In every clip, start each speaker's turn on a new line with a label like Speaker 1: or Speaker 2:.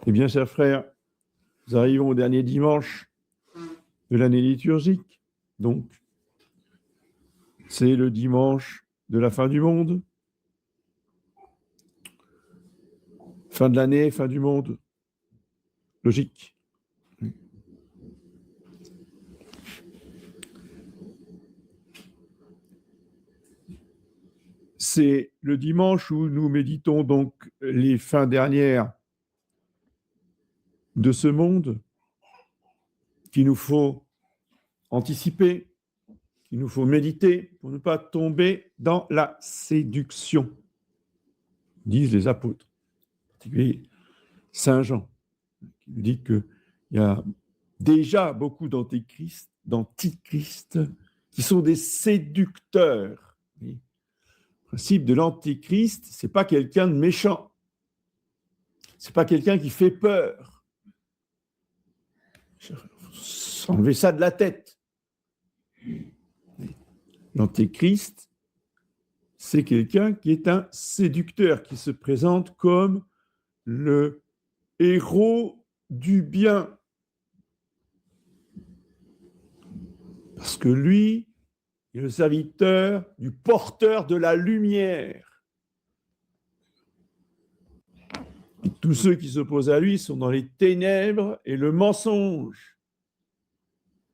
Speaker 1: Eh bien, chers frères, nous arrivons au dernier dimanche de l'année liturgique. Donc, c'est le dimanche de la fin du monde. Fin de l'année, fin du monde. Logique. C'est le dimanche où nous méditons donc les fins dernières de ce monde qu'il nous faut anticiper, qu'il nous faut méditer pour ne pas tomber dans la séduction, disent les apôtres, en particulier Saint Jean, qui nous dit qu'il y a déjà beaucoup d'antichrists qui sont des séducteurs. Le principe de l'antichrist, ce n'est pas quelqu'un de méchant, ce n'est pas quelqu'un qui fait peur. Enlevez ça de la tête. L'antéchrist, c'est quelqu'un qui est un séducteur, qui se présente comme le héros du bien. Parce que lui est le serviteur du porteur de la lumière. Et tous ceux qui s'opposent à lui sont dans les ténèbres et le mensonge.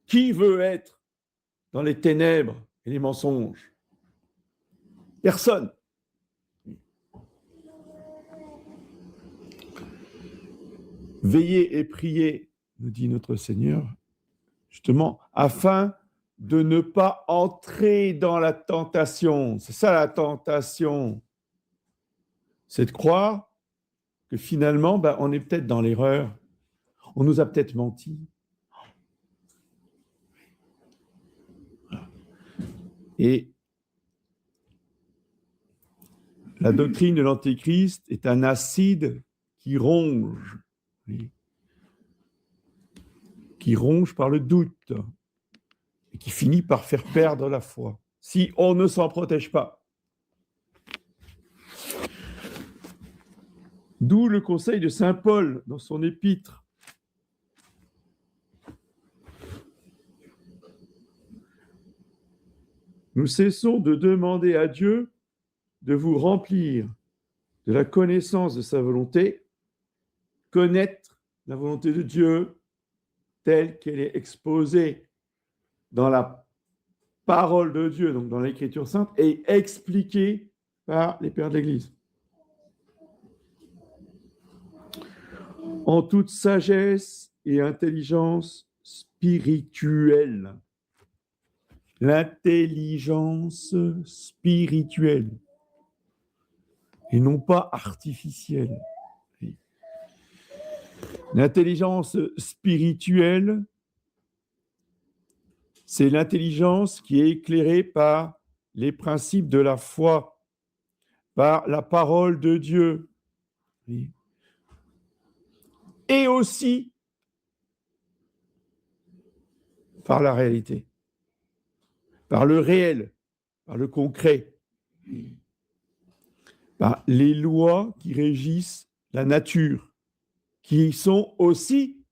Speaker 1: Qui veut être dans les ténèbres et les mensonges? Personne. Veillez et priez, nous dit notre Seigneur, justement, afin de ne pas entrer dans la tentation. C'est ça la tentation. C'est de croire que finalement, on est peut-être dans l'erreur. On nous a peut-être menti. Et la doctrine de l'Antéchrist est un acide qui ronge par le doute et qui finit par faire perdre la foi, si on ne s'en protège pas. D'où le conseil de saint Paul dans son épître. Nous cessons de demander à Dieu de vous remplir de la connaissance de sa volonté, connaître la volonté de Dieu telle qu'elle est exposée dans la parole de Dieu, donc dans l'Écriture sainte, et expliquée par les pères de l'Église. En toute sagesse et intelligence spirituelle. L'intelligence spirituelle et non pas artificielle. L'intelligence spirituelle, c'est l'intelligence qui est éclairée par les principes de la foi, par la parole de Dieu, et aussi par la réalité, par le réel, par le concret, par les lois qui régissent la nature, qui sont aussi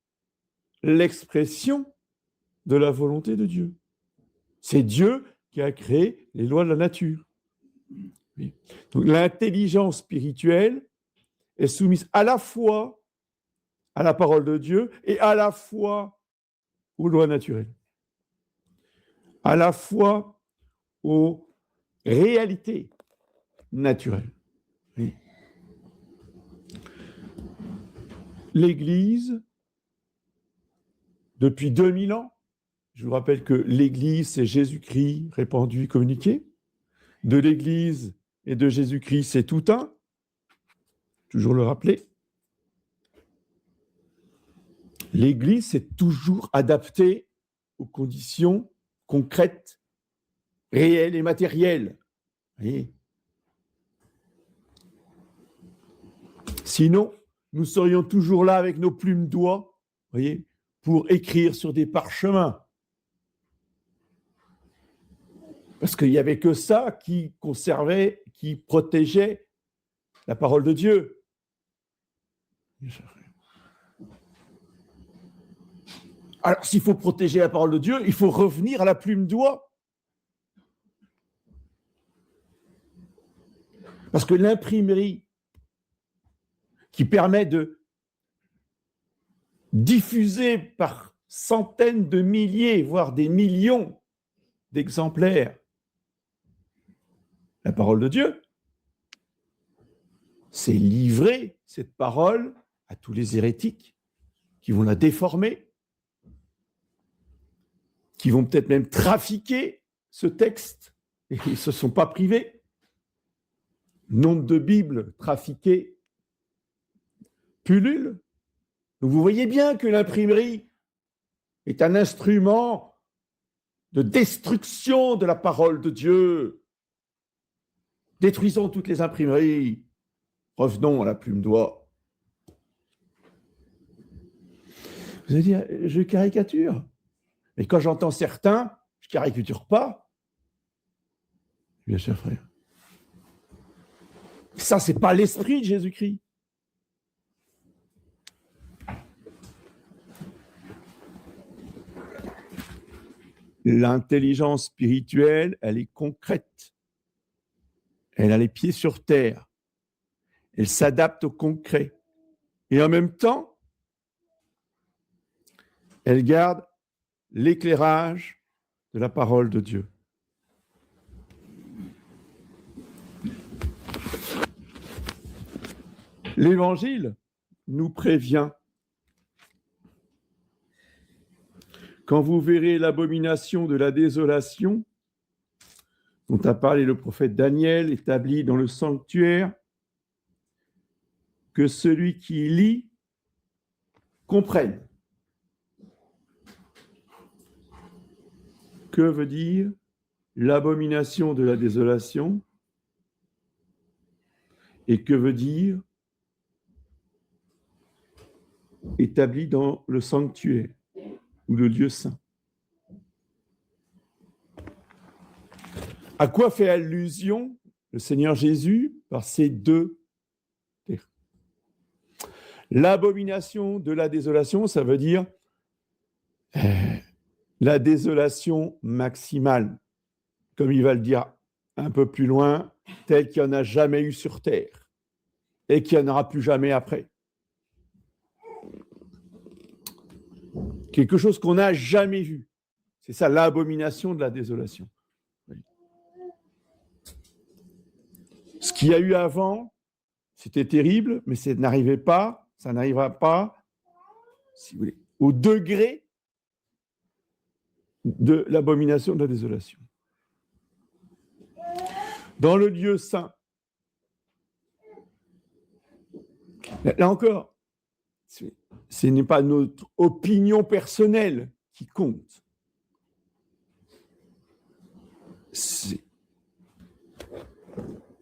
Speaker 1: l'expression de la volonté de Dieu. C'est Dieu qui a créé les lois de la nature. Donc l'intelligence spirituelle est soumise à la fois à la parole de Dieu et à la fois aux lois naturelles, à la fois aux réalités naturelles. L'Église, depuis 2000 ans, je vous rappelle que l'Église, c'est Jésus-Christ répandu, communiqué. De l'Église et de Jésus-Christ, c'est tout un. Toujours le rappeler. L'Église s'est toujours adaptée aux conditions concrètes, réelles et matérielles. Voyez. Sinon, nous serions toujours là avec nos plumes d'oie, voyez, pour écrire sur des parchemins. Parce qu'il n'y avait que ça qui conservait, qui protégeait la parole de Dieu. Alors, s'il faut protéger la parole de Dieu, il faut revenir à la plume d'oie. Parce que l'imprimerie qui permet de diffuser par centaines de milliers, voire des millions d'exemplaires la parole de Dieu, c'est livrer cette parole à tous les hérétiques qui vont la déformer, qui vont peut-être même trafiquer ce texte, et ils ne se sont pas privés. Nombre de Bibles trafiquées pullulent. Donc vous voyez bien que l'imprimerie est un instrument de destruction de la parole de Dieu. Détruisons toutes les imprimeries. Revenons à la plume d'oie. Vous allez dire, je caricature. Mais quand j'entends certains, je ne caricature pas. Bien cher frère. Ça, ce n'est pas l'esprit de Jésus-Christ. L'intelligence spirituelle, elle est concrète. Elle a les pieds sur terre. Elle s'adapte au concret. Et en même temps, elle garde l'éclairage de la parole de Dieu. L'Évangile nous prévient. Quand vous verrez l'abomination de la désolation, dont a parlé le prophète Daniel, établi dans le sanctuaire, que celui qui lit comprenne. Que veut dire l'abomination de la désolation et que veut dire établi dans le sanctuaire ou le lieu saint? À quoi fait allusion le Seigneur Jésus par ces deux termes? L'abomination de la désolation, ça veut dire la désolation maximale, comme il va le dire un peu plus loin, telle qu'il n'y en a jamais eu sur terre et qu'il n'y en aura plus jamais après. Quelque chose qu'on n'a jamais vu. C'est ça, l'abomination de la désolation. Ce qu'il y a eu avant, c'était terrible, mais ça n'arrivait pas, ça n'arrivera pas, si vous voulez, au degré de l'abomination de la désolation. Dans le lieu saint, là encore, ce n'est pas notre opinion personnelle qui compte. C'est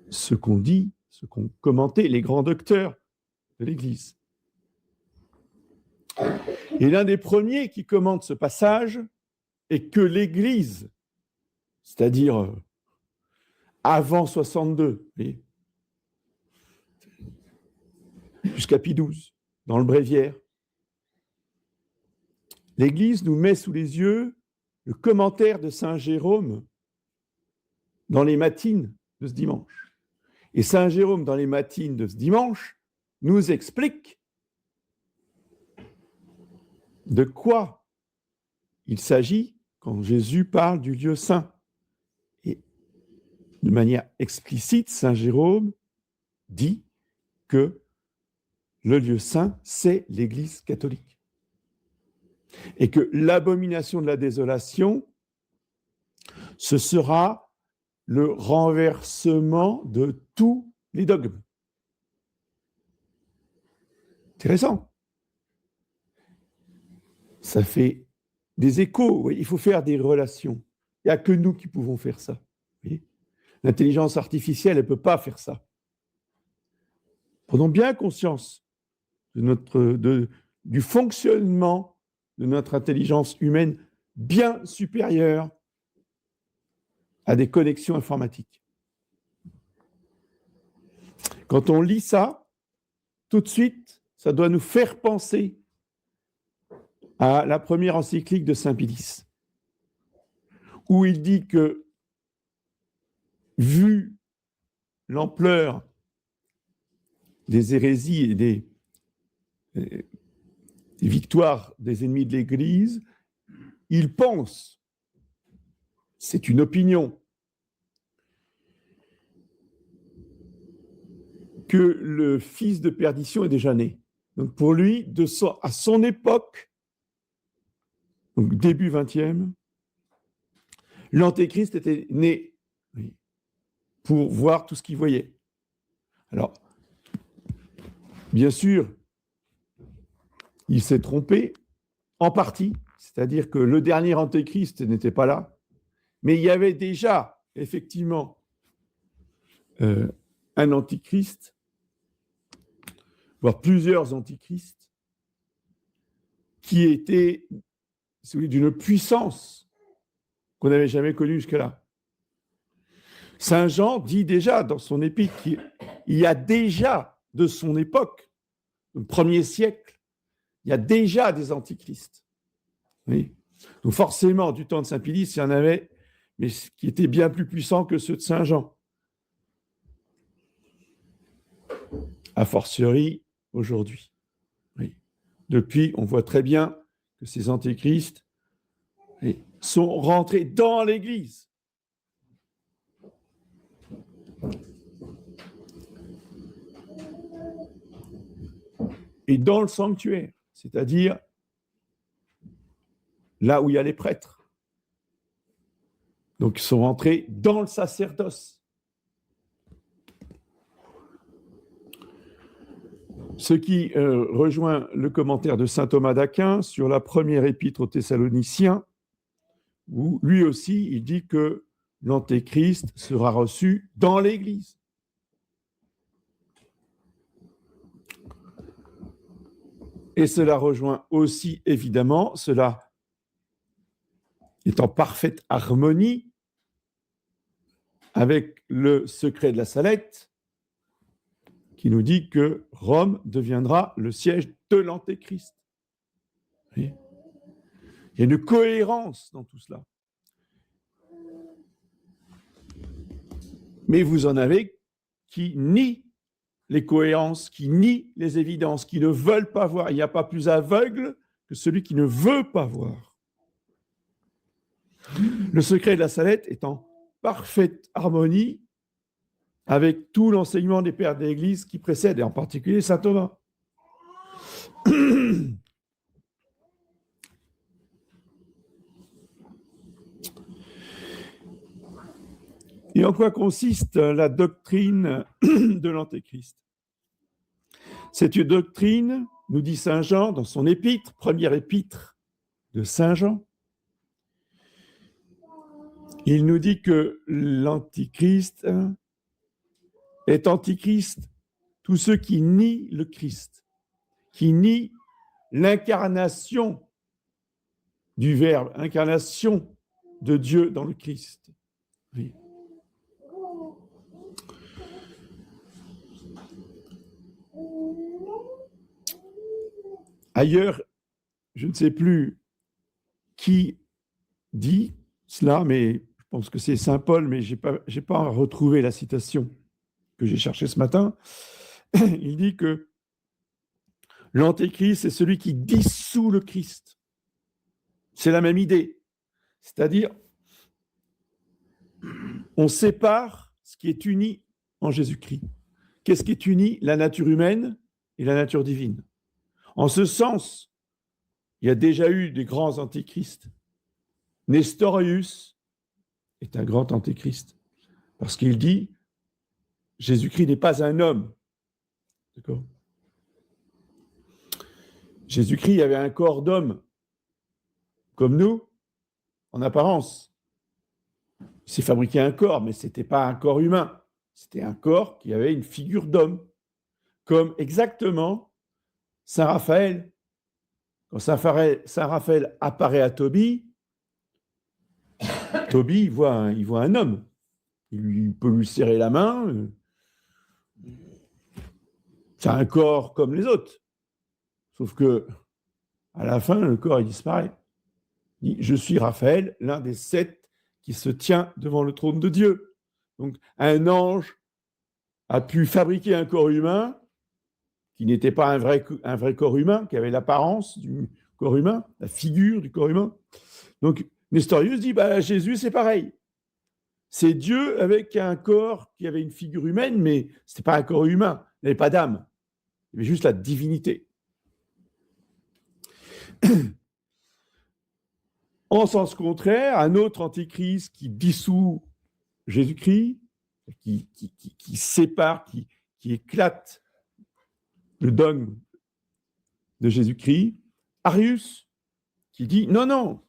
Speaker 1: ce qu'on dit, ce qu'ont commenté les grands docteurs de l'Église. Et l'un des premiers qui commente ce passage est que l'Église, c'est-à-dire avant 62, jusqu'à Pie XII, dans le Bréviaire, l'Église nous met sous les yeux le commentaire de Saint Jérôme dans les matines de ce dimanche. Et Saint Jérôme, dans les matines de ce dimanche, nous explique de quoi il s'agit quand Jésus parle du lieu saint. Et de manière explicite, Saint Jérôme dit que le lieu saint, c'est l'Église catholique. Et que l'abomination de la désolation, ce sera le renversement de tous les dogmes. Intéressant. Ça fait des échos. Il faut faire des relations. Il n'y a que nous qui pouvons faire ça. L'intelligence artificielle, elle ne peut pas faire ça. Prenons bien conscience du fonctionnement de notre intelligence humaine bien supérieure à des connexions informatiques. Quand on lit ça, tout de suite, ça doit nous faire penser à la première encyclique de Saint Pie, où il dit que, vu l'ampleur des hérésies et des victoires des ennemis de l'Église, il pense, c'est une opinion, que le fils de perdition est déjà né. Donc pour lui, à son époque, donc début 20e, l'Antéchrist était né pour voir tout ce qu'il voyait. Alors, bien sûr, il s'est trompé en partie, c'est-à-dire que le dernier Antéchrist n'était pas là, mais il y avait déjà, effectivement, un Antichrist, voire plusieurs Antichrists, qui étaient celui d'une puissance qu'on n'avait jamais connue jusque-là. Saint Jean dit déjà dans son épître qu'il y a déjà de son époque, au 1er siècle, il y a déjà des antichrists. Oui. Donc forcément, du temps de Saint Pie, il y en avait, mais qui étaient bien plus puissants que ceux de Saint Jean. A fortiori, aujourd'hui. Oui. Depuis, on voit très bien que ces antichrists sont rentrés dans l'Église. Et dans le sanctuaire, c'est-à-dire là où il y a les prêtres. Donc, ils sont rentrés dans le sacerdoce. Ce qui rejoint le commentaire de saint Thomas d'Aquin sur la première épître aux Thessaloniciens, où lui aussi, il dit que l'Antéchrist sera reçu dans l'Église. Et cela rejoint aussi, évidemment, cela est en parfaite harmonie avec le secret de la Salette, qui nous dit que Rome deviendra le siège de l'Antéchrist. Il y a une cohérence dans tout cela. Mais vous en avez qui nient les cohérences, qui nient les évidences, qui ne veulent pas voir. Il n'y a pas plus aveugle que celui qui ne veut pas voir. Le secret de la Salette est en parfaite harmonie avec tout l'enseignement des pères de l'Église qui précède, et en particulier saint Thomas. Et en quoi consiste la doctrine de l'Antéchrist? C'est une doctrine, nous dit saint Jean dans son épître, première épître de saint Jean. Il nous dit que l'Antichrist est Antichrist, tous ceux qui nient le Christ, qui nient l'incarnation du Verbe, l'incarnation de Dieu dans le Christ. Oui. Ailleurs, je ne sais plus qui dit cela, mais je pense que c'est saint Paul, mais je n'ai pas retrouvé la citation que j'ai cherchée ce matin. Il dit que l'Antéchrist, c'est celui qui dissout le Christ. C'est la même idée. C'est-à-dire, on sépare ce qui est uni en Jésus-Christ. Qu'est-ce qui est uni? La nature humaine et la nature divine. En ce sens, il y a déjà eu des grands antéchrists. Nestorius est un grand antéchrist parce qu'il dit Jésus-Christ n'est pas un homme. D'accord? Jésus-Christ avait un corps d'homme, comme nous, en apparence. Il s'est fabriqué un corps, mais ce n'était pas un corps humain. C'était un corps qui avait une figure d'homme. Comme exactement Saint Raphaël. Quand Saint Raphaël apparaît à Tobie, il voit un homme. Il peut lui serrer la main. C'est un corps comme les autres. Sauf que, À la fin, le corps, il disparaît. Il dit, je suis Raphaël, l'un des 7 qui se tient devant le trône de Dieu. Donc, un ange a pu fabriquer un corps humain qui n'était pas un vrai corps humain, qui avait l'apparence du corps humain, la figure du corps humain. Donc, Nestorius dit, Jésus, c'est pareil. C'est Dieu avec un corps qui avait une figure humaine, mais ce n'était pas un corps humain, il n'avait pas d'âme. Il y avait juste la divinité. En sens contraire, un autre antichrist qui dissout Jésus-Christ, qui sépare, qui éclate le dogme de Jésus-Christ, Arius, qui dit non,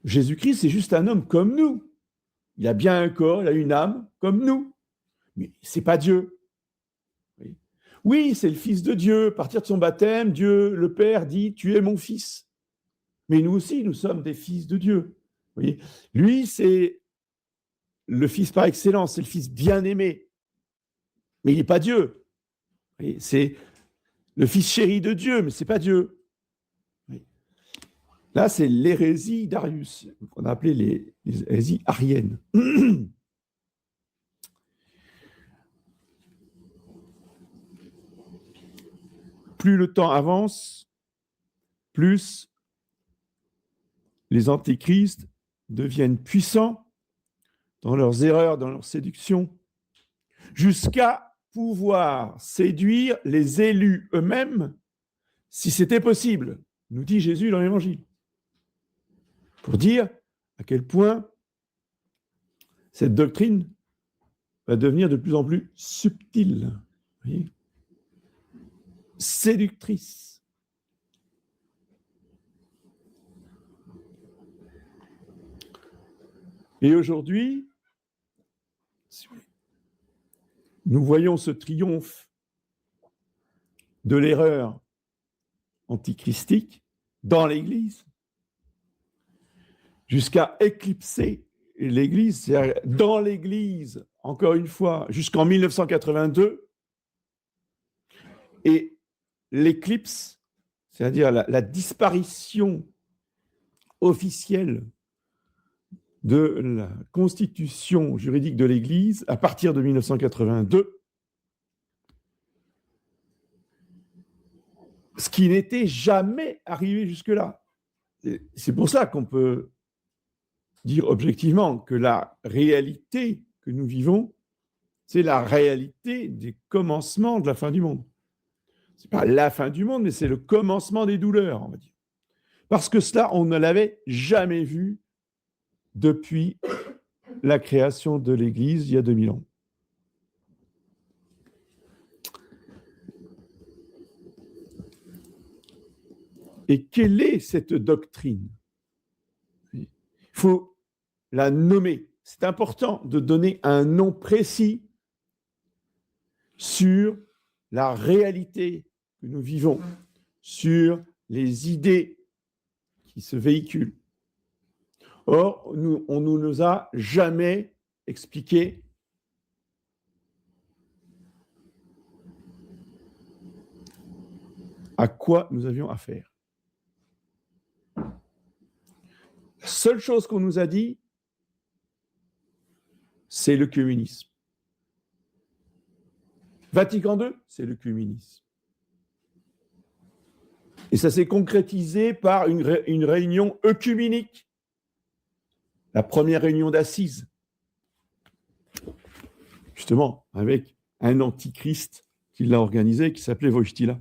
Speaker 1: Jésus-Christ, c'est juste un homme comme nous. Il a bien un corps, il a une âme comme nous, mais c'est pas Dieu. Oui, c'est le Fils de Dieu. À partir de son baptême, Dieu, le Père, dit « Tu es mon Fils ». Mais nous aussi, nous sommes des fils de Dieu. Vous voyez, lui, c'est le Fils par excellence, c'est le Fils bien-aimé. Mais il n'est pas Dieu. Vous voyez, c'est le Fils chéri de Dieu, mais ce n'est pas Dieu. Là, c'est l'hérésie d'Arius, qu'on a appelé les hérésies ariennes. Plus le temps avance, plus les antéchrists deviennent puissants dans leurs erreurs, dans leurs séductions, jusqu'à pouvoir séduire les élus eux-mêmes, si c'était possible, nous dit Jésus dans l'Évangile. Pour dire à quel point cette doctrine va devenir de plus en plus subtile, voyez, séductrice. Et aujourd'hui, nous voyons ce triomphe de l'erreur antichristique dans l'Église, jusqu'à éclipser l'Église, c'est-à-dire dans l'Église, encore une fois, jusqu'en 1982, et l'éclipse, c'est-à-dire la disparition officielle de la constitution juridique de l'Église à partir de 1982, ce qui n'était jamais arrivé jusque-là. C'est pour ça qu'on peut dire objectivement que la réalité que nous vivons, c'est la réalité des commencements de la fin du monde. Ce n'est pas la fin du monde, mais c'est le commencement des douleurs, on va dire. Parce que cela, on ne l'avait jamais vu depuis la création de l'Église il y a 2000 ans. Et quelle est cette doctrine? Il faut la nommer. C'est important de donner un nom précis sur la réalité que nous vivons, sur les idées qui se véhiculent. Or, on ne nous a jamais expliqué à quoi nous avions affaire. La seule chose qu'on nous a dit, c'est l'œcuménisme. Vatican II, c'est l'œcuménisme. Et ça s'est concrétisé par une réunion œcuménique. La première réunion d'Assise, justement, avec un antichrist qui l'a organisé, qui s'appelait Wojtyla.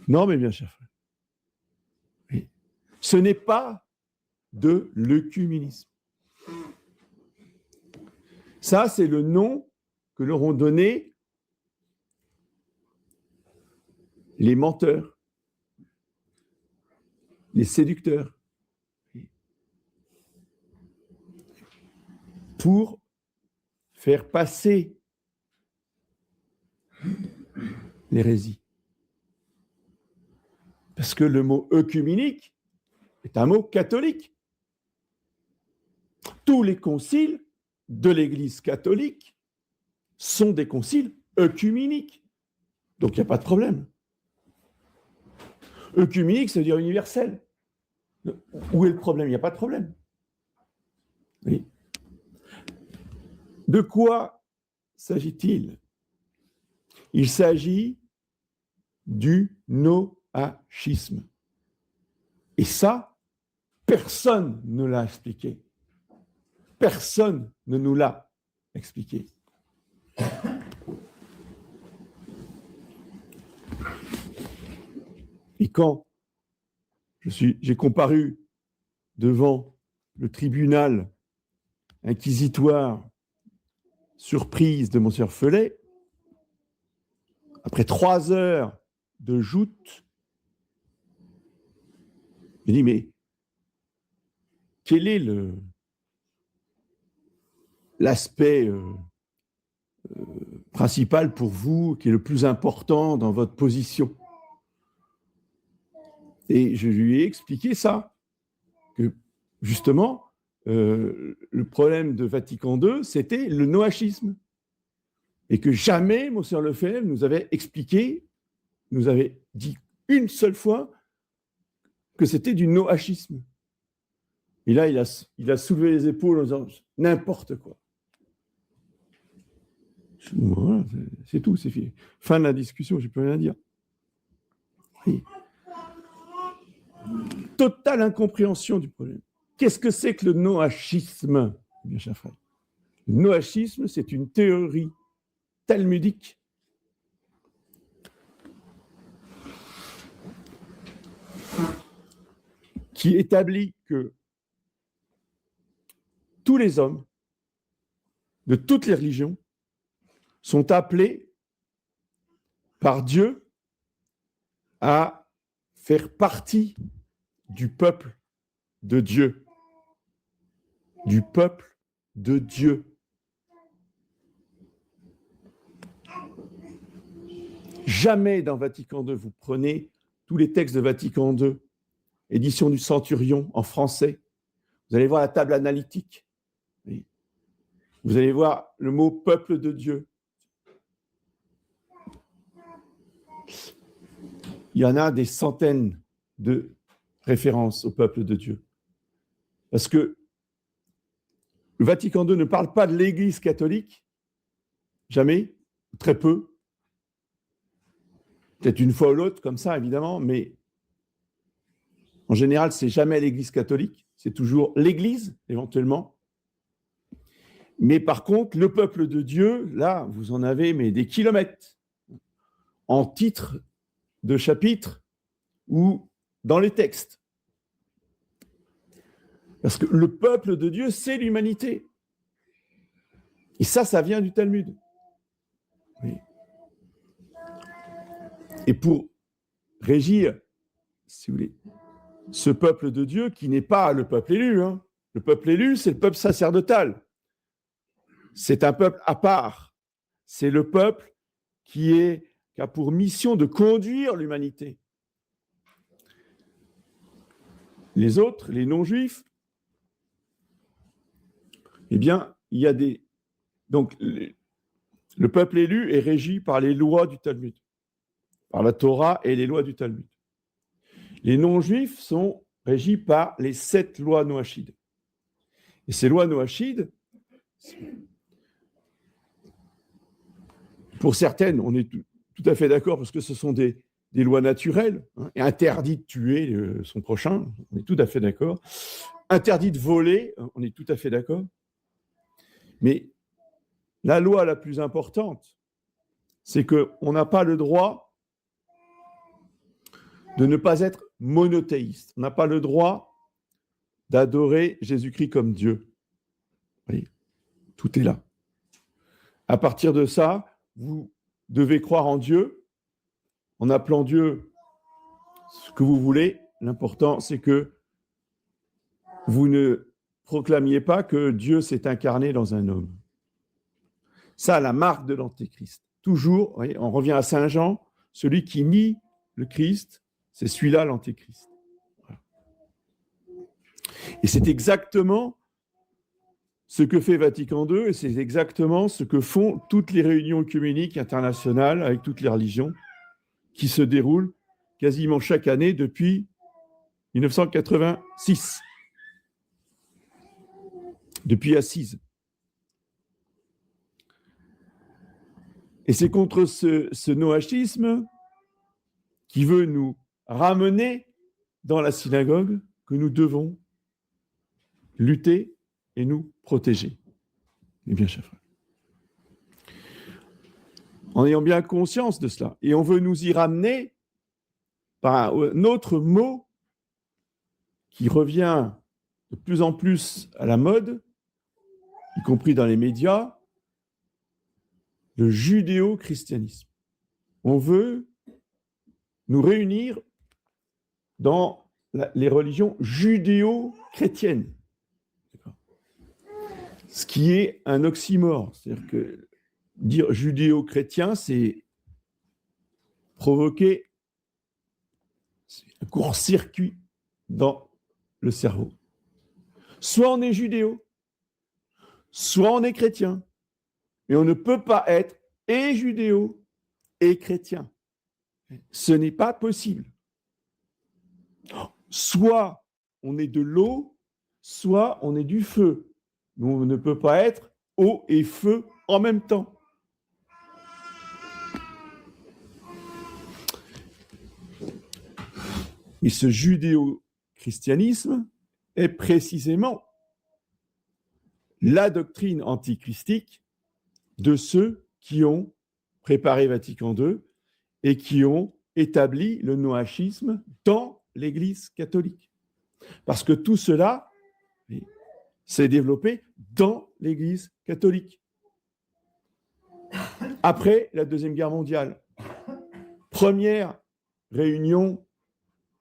Speaker 1: Non, mais bien cher frère, ce n'est pas de l'œcuménisme. Ça, c'est le nom que leur ont donné les menteurs, les séducteurs, pour faire passer l'hérésie. Parce que le mot œcuménique est un mot catholique. Tous les conciles de l'Église catholique sont des conciles œcuméniques. Donc, il n'y a pas de problème. Œcuménique, ça veut dire universel. Où est le problème? Il n'y a pas de problème. Oui. De quoi s'agit-il? Il s'agit du noachisme. Et ça, personne ne l'a expliqué. Personne ne nous l'a expliqué. Et quand j'ai comparu devant le tribunal inquisitoire surprise de Monseigneur Felet, après 3 heures de joute, je dis, mais quel est l'aspect principal pour vous, qui est le plus important dans votre position? Et je lui ai expliqué ça, que justement, le problème de Vatican II, c'était le noachisme. Et que jamais Monseigneur Lefebvre nous avait expliqué, nous avait dit une seule fois que c'était du noachisme. Et là, il a soulevé les épaules en disant n'importe quoi. Voilà, c'est tout, c'est fini. Fin de la discussion, je n'ai plus rien à dire. Oui. Totale incompréhension du problème. Qu'est-ce que c'est que le noachisme, bien cher frère? Le noachisme, c'est une théorie talmudique qui établit que tous les hommes de toutes les religions sont appelés par Dieu à faire partie du peuple de Dieu. Du peuple de Dieu. Jamais dans Vatican II, vous prenez tous les textes de Vatican II, édition du Centurion en français, vous allez voir la table analytique. Vous allez voir le mot peuple de Dieu. Il y en a des centaines de références au peuple de Dieu. Parce que le Vatican II ne parle pas de l'Église catholique, jamais, très peu. Peut-être une fois ou l'autre, comme ça, évidemment, mais en général, c'est jamais l'Église catholique, c'est toujours l'Église, éventuellement. Mais par contre, le peuple de Dieu, là, vous en avez mais des kilomètres, en titre de chapitre ou dans les textes. Parce que le peuple de Dieu, c'est l'humanité. Et ça vient du Talmud. Oui. Et pour régir, si vous voulez, ce peuple de Dieu qui n'est pas le peuple élu, hein. Le peuple élu, c'est le peuple sacerdotal. C'est un peuple à part. C'est le peuple qui a pour mission de conduire l'humanité. Les autres, les non-juifs, eh bien, il y a des... Donc, le peuple élu est régi par les lois du Talmud, par la Torah et les lois du Talmud. Les non-juifs sont régis par les 7 lois noachides. Et ces lois noachides, pour certaines, on est tout à fait d'accord parce que ce sont des lois naturelles, hein, et interdit de tuer son prochain, on est tout à fait d'accord. Interdit de voler, on est tout à fait d'accord. Mais la loi la plus importante, c'est qu'on n'a pas le droit de ne pas être monothéiste. On n'a pas le droit d'adorer Jésus-Christ comme Dieu. Vous voyez, tout est là. À partir de ça, vous devez croire en Dieu, en appelant Dieu ce que vous voulez. L'important, c'est que vous ne proclamiez pas que Dieu s'est incarné dans un homme. Ça, la marque de l'Antéchrist. Toujours, voyez, on revient à Saint Jean, celui qui nie le Christ, c'est celui-là l'Antéchrist. Voilà. Et c'est exactement ce que fait Vatican II, et c'est exactement ce que font toutes les réunions œcuméniques internationales avec toutes les religions. qui se déroule quasiment chaque année depuis 1986, depuis Assise. Et c'est contre ce noachisme qui veut nous ramener dans la synagogue que nous devons lutter et nous protéger. Eh bien, chers frères, en ayant bien conscience de cela, et on veut nous y ramener par un autre mot qui revient de plus en plus à la mode, y compris dans les médias, le judéo-christianisme. On veut nous réunir dans les religions judéo-chrétiennes. Ce qui est un oxymore. C'est-à-dire que dire judéo-chrétien, c'est provoquer un court-circuit dans le cerveau. Soit on est judéo, soit on est chrétien. Mais on ne peut pas être et judéo et chrétien. Ce n'est pas possible. Soit on est de l'eau, soit on est du feu. Mais on ne peut pas être eau et feu en même temps. Et ce judéo-christianisme est précisément la doctrine antichristique de ceux qui ont préparé Vatican II et qui ont établi le noachisme dans l'Église catholique. Parce que tout cela s'est développé dans l'Église catholique. Après la Deuxième Guerre mondiale, première réunion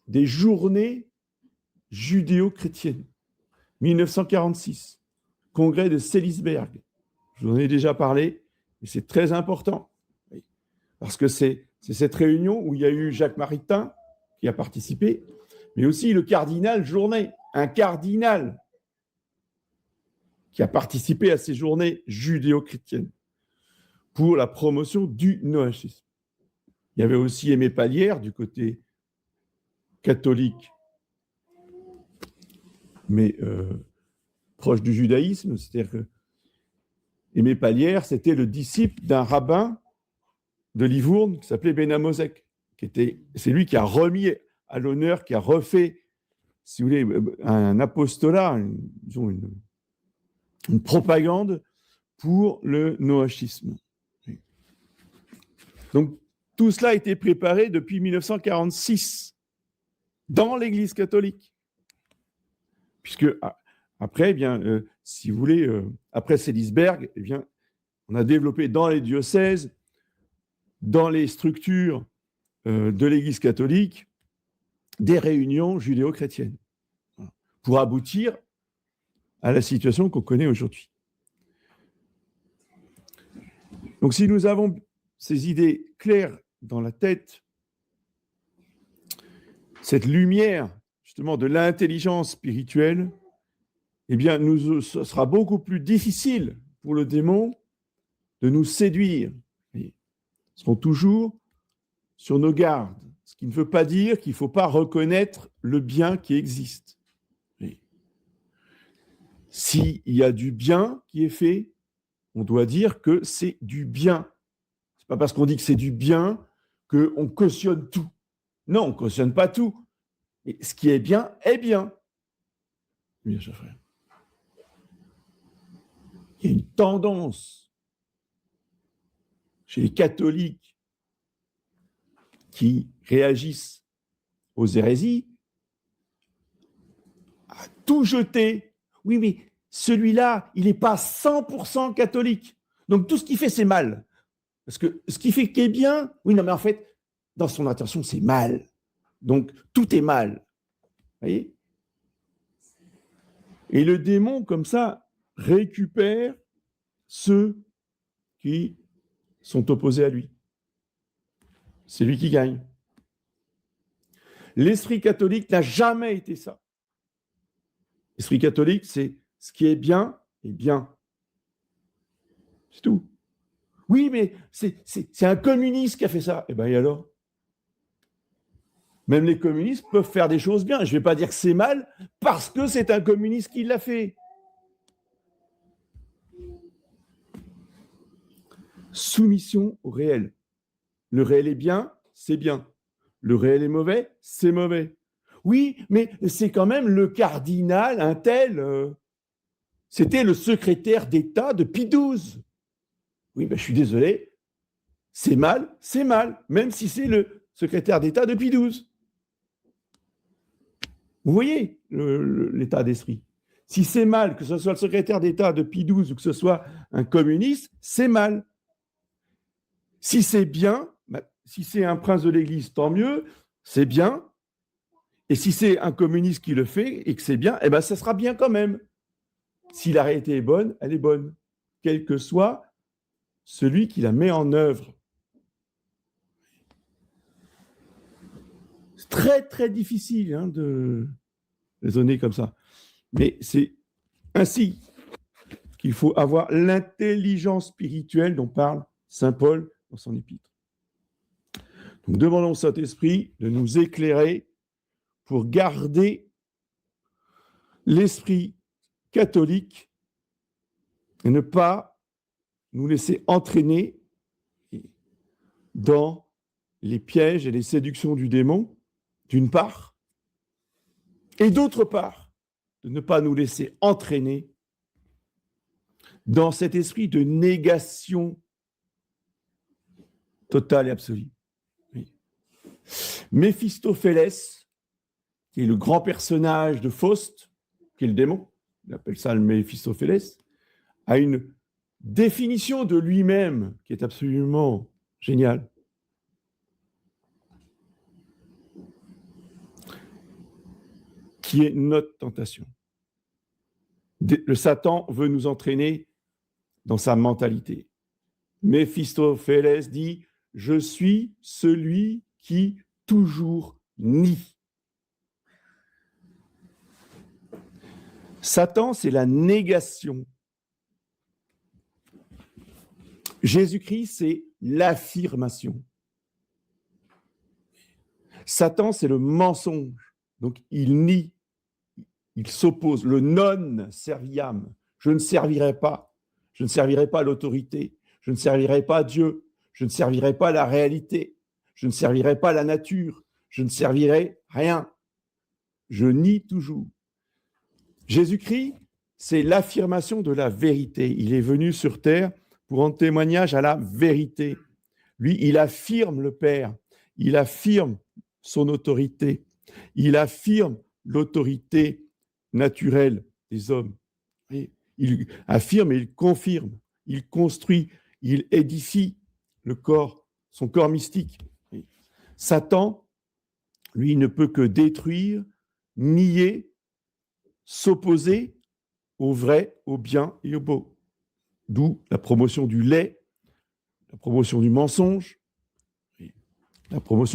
Speaker 1: des journées judéo-chrétiennes, 1946, congrès de Sélisberg. Je vous en ai déjà parlé, et c'est très important, parce que c'est cette réunion où il y a eu Jacques Maritain qui a participé, mais aussi le cardinal Journet, un cardinal qui a participé à ces journées judéo-chrétiennes pour la promotion du noachisme. Il y avait aussi Aimé Pallière du côté catholique, mais proche du judaïsme, c'est-à-dire que Aimé Pallière, c'était le disciple d'un rabbin de Livourne qui s'appelait Benamozek. C'est lui qui a remis à l'honneur, qui a refait, si vous voulez, un apostolat, une propagande pour le noachisme. Donc, tout cela a été préparé depuis 1946 dans l'Église catholique. Puisque après, eh bien, si vous voulez, après Sélisberg, eh bien, on a développé dans les diocèses, dans les structures de l'Église catholique, des réunions judéo-chrétiennes pour aboutir à la situation qu'on connaît aujourd'hui. Donc, si nous avons ces idées claires dans la tête, cette lumière, justement, de l'intelligence spirituelle, eh bien, ce sera beaucoup plus difficile pour le démon de nous séduire. Nous serons toujours sur nos gardes, ce qui ne veut pas dire qu'il ne faut pas reconnaître le bien qui existe. S'il y a du bien qui est fait, on doit dire que c'est du bien. Ce n'est pas parce qu'on dit que c'est du bien qu'on cautionne tout. Non, on ne cautionne pas tout. Mais ce qui est bien est bien. Bien, cher frère. Il y a une tendance chez les catholiques qui réagissent aux hérésies à tout jeter. Oui, mais celui-là, il n'est pas 100% catholique. Donc tout ce qu'il fait, c'est mal. Parce que ce qui fait qui est bien, oui, non, mais en fait, dans son intention, c'est mal. Donc tout est mal. Vous voyez ? Et le démon, comme ça, récupère ceux qui sont opposés à lui. C'est lui qui gagne. L'esprit catholique n'a jamais été ça. L'esprit catholique, c'est ce qui est bien. C'est tout. Oui, mais c'est un communiste qui a fait ça. Eh bien, et alors ? Même les communistes peuvent faire des choses bien. Je ne vais pas dire que c'est mal parce que c'est un communiste qui l'a fait. Soumission au réel. Le réel est bien, c'est bien. Le réel est mauvais, c'est mauvais. Oui, mais c'est quand même le cardinal, un tel. C'était le secrétaire d'État de Pie XII. Oui, ben, je suis désolé. C'est mal, même si c'est le secrétaire d'État de Pie XII. Vous voyez l'état d'esprit. Si c'est mal que ce soit le secrétaire d'État de Pie XII ou que ce soit un communiste, c'est mal. Si c'est bien, ben, si c'est un prince de l'Église, tant mieux, c'est bien. Et si c'est un communiste qui le fait et que c'est bien, eh ben, ça sera bien quand même. Si la réalité est bonne, elle est bonne, quel que soit celui qui la met en œuvre. C'est très, très difficile de raisonner comme ça. Mais c'est ainsi qu'il faut avoir l'intelligence spirituelle dont parle saint Paul dans son épître. Donc, demandons au Saint-Esprit de nous éclairer pour garder l'esprit catholique et ne pas nous laisser entraîner dans les pièges et les séductions du démon, d'une part, et d'autre part, de ne pas nous laisser entraîner dans cet esprit de négation totale et absolue. Oui. Méphistophélès, qui est le grand personnage de Faust, qui est le démon, il appelle ça le Méphistophélès, a une définition de lui-même qui est absolument géniale. Qui est notre tentation. Le Satan veut nous entraîner dans sa mentalité. Méphistophélès dit « Je suis celui qui toujours nie ». Satan, c'est la négation. Jésus-Christ, c'est l'affirmation. Satan, c'est le mensonge. Donc, il nie, il s'oppose. Le non serviam. Je ne servirai pas. Je ne servirai pas l'autorité. Je ne servirai pas Dieu. Je ne servirai pas la réalité. Je ne servirai pas la nature. Je ne servirai rien. Je nie toujours. Jésus-Christ, c'est l'affirmation de la vérité. Il est venu sur terre pour rendre témoignage à la vérité. Lui, il affirme le Père. Il affirme son autorité. Il affirme l'autorité naturelle des hommes. Il affirme et il confirme. Il construit, il édifie le corps, son corps mystique. Satan, lui, ne peut que détruire, nier, s'opposer au vrai, au bien et au beau. D'où la promotion du laid, la promotion du mensonge, la promotion